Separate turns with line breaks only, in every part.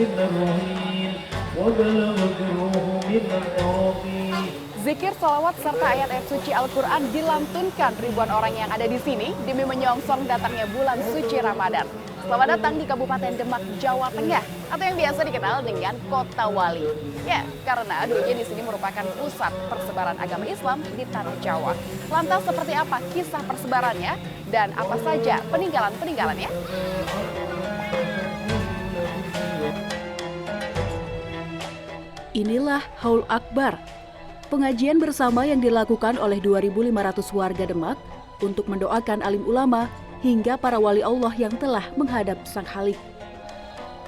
منا الرهين وبلغت الروح منا التراقي.
Zikir, salawat, serta ayat-ayat suci Al-Quran dilantunkan ribuan orang yang ada di sini demi menyongsong datangnya bulan suci Ramadan. Selamat datang di Kabupaten Demak, Jawa Tengah, atau yang biasa dikenal dengan Kota Wali. Ya, karena dulunya di sini merupakan pusat persebaran agama Islam di Tanah Jawa. Lantas seperti apa kisah persebarannya dan apa saja peninggalan-peninggalannya?
Inilah Haul Akbar, pengajian bersama yang dilakukan oleh 2.500 warga Demak untuk mendoakan alim ulama hingga para wali Allah yang telah menghadap Sang Khalik.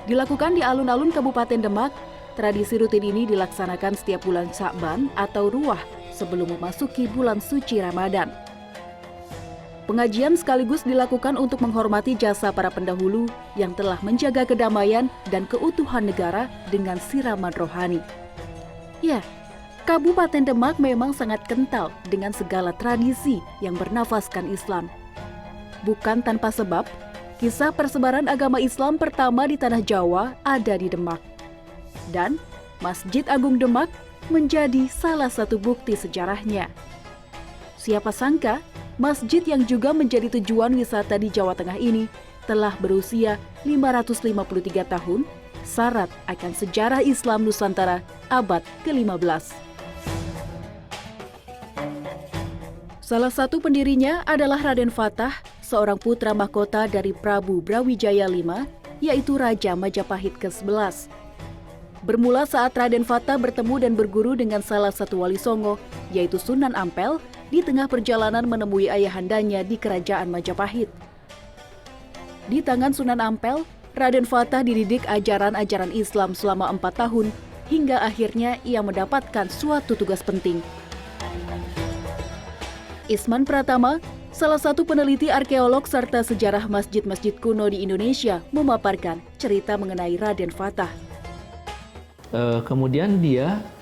Dilakukan di alun-alun Kabupaten Demak, tradisi rutin ini dilaksanakan setiap bulan Sya'ban atau Ruwah sebelum memasuki bulan suci Ramadan. Pengajian sekaligus dilakukan untuk menghormati jasa para pendahulu yang telah menjaga kedamaian dan keutuhan negara dengan siraman rohani. Ya, Kabupaten Demak memang sangat kental dengan segala tradisi yang bernafaskan Islam. Bukan tanpa sebab, kisah persebaran agama Islam pertama di Tanah Jawa ada di Demak. Dan Masjid Agung Demak menjadi salah satu bukti sejarahnya. Siapa sangka, masjid yang juga menjadi tujuan wisata di Jawa Tengah ini telah berusia 553 tahun, syarat akan sejarah Islam Nusantara abad ke-15. Salah satu pendirinya adalah Raden Fatah, seorang putra mahkota dari Prabu Brawijaya V, yaitu Raja Majapahit ke-11. Bermula saat Raden Fatah bertemu dan berguru dengan salah satu wali Songo, yaitu Sunan Ampel, di tengah perjalanan menemui ayahandanya di Kerajaan Majapahit. Di tangan Sunan Ampel, Raden Fatah dididik ajaran-ajaran Islam selama 4 tahun, hingga akhirnya ia mendapatkan suatu tugas penting. Isman Pratama, salah satu peneliti arkeolog serta sejarah masjid-masjid kuno di Indonesia, memaparkan cerita mengenai Raden Fatah.
Kemudian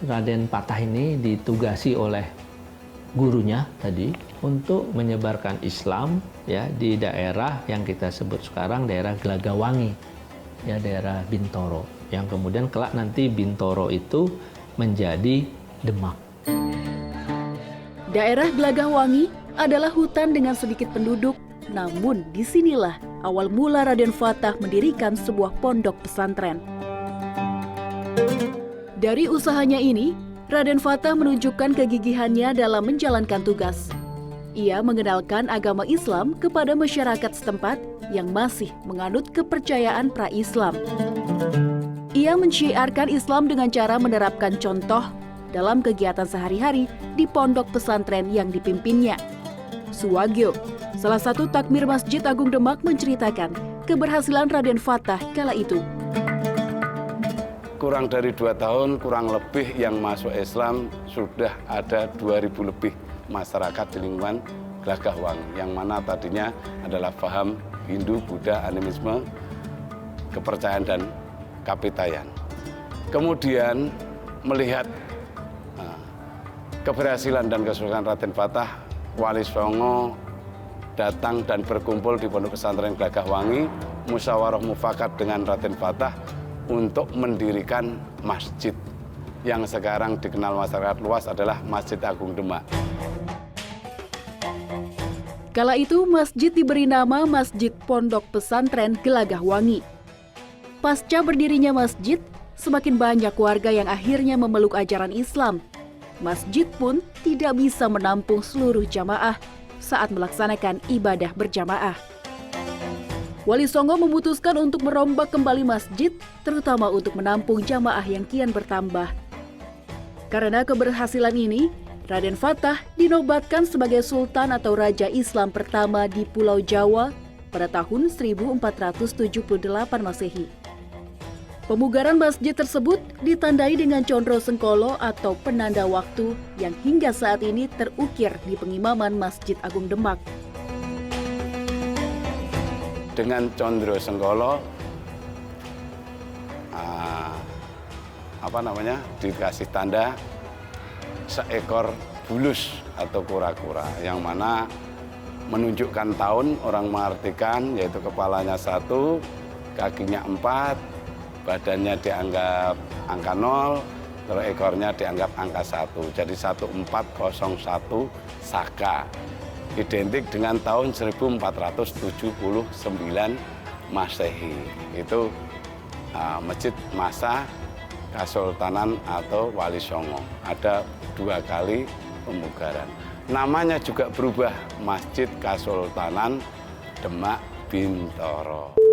Raden Fatah ini ditugasi oleh gurunya tadi untuk menyebarkan Islam ya di daerah yang kita sebut sekarang daerah Gelagawangi, ya daerah Bintoro, yang kemudian kelak nanti Bintoro itu menjadi Demak.
Daerah Gelagahwangi adalah hutan dengan sedikit penduduk, namun disinilah awal mula Raden Fatah mendirikan sebuah pondok pesantren. Dari usahanya ini, Raden Fatah menunjukkan kegigihannya dalam menjalankan tugas. Ia mengenalkan agama Islam kepada masyarakat setempat yang masih menganut kepercayaan pra-Islam. Ia mensyiarkan Islam dengan cara menerapkan contoh dalam kegiatan sehari-hari di pondok pesantren yang dipimpinnya. Suwagyo, salah satu takmir Masjid Agung Demak, menceritakan keberhasilan Raden Fatah kala itu.
Kurang dari 2 tahun, kurang lebih yang masuk Islam sudah ada 2.000 lebih masyarakat di lingkungan Gelagahwangi, yang mana tadinya adalah paham Hindu, Buddha, animisme, kepercayaan dan kapitayan. Kemudian melihat keberhasilan dan kesuksesan Raden Fatah, Wali Songo datang dan berkumpul di Pondok Pesantren Gelagahwangi, musyawarah mufakat dengan Raden Fatah untuk mendirikan masjid yang sekarang dikenal masyarakat luas adalah Masjid Agung Demak.
Kala itu masjid diberi nama Masjid Pondok Pesantren Gelagahwangi. Pasca berdirinya masjid, semakin banyak warga yang akhirnya memeluk ajaran Islam. Masjid pun tidak bisa menampung seluruh jamaah saat melaksanakan ibadah berjamaah. Wali Songo memutuskan untuk merombak kembali masjid, terutama untuk menampung jamaah yang kian bertambah. Karena keberhasilan ini, Raden Fatah dinobatkan sebagai Sultan atau Raja Islam pertama di Pulau Jawa pada tahun 1478 Masehi. Pemugaran masjid tersebut ditandai dengan condro sengkolo atau penanda waktu yang hingga saat ini terukir di pengimaman Masjid Agung Demak.
Dengan condro sengkolo, dikasih tanda seekor bulus atau kura-kura, yang mana menunjukkan tahun orang mengartikan, yaitu kepalanya 1, kakinya 4, badannya dianggap angka 0, terus ekornya dianggap angka 1. Jadi 1401 Saka. Identik dengan tahun 1479 Masehi. Itu masjid masa Kasultanan atau Wali Songo. Ada 2 kali pemugaran. Namanya juga berubah, Masjid Kasultanan Demak Bintoro.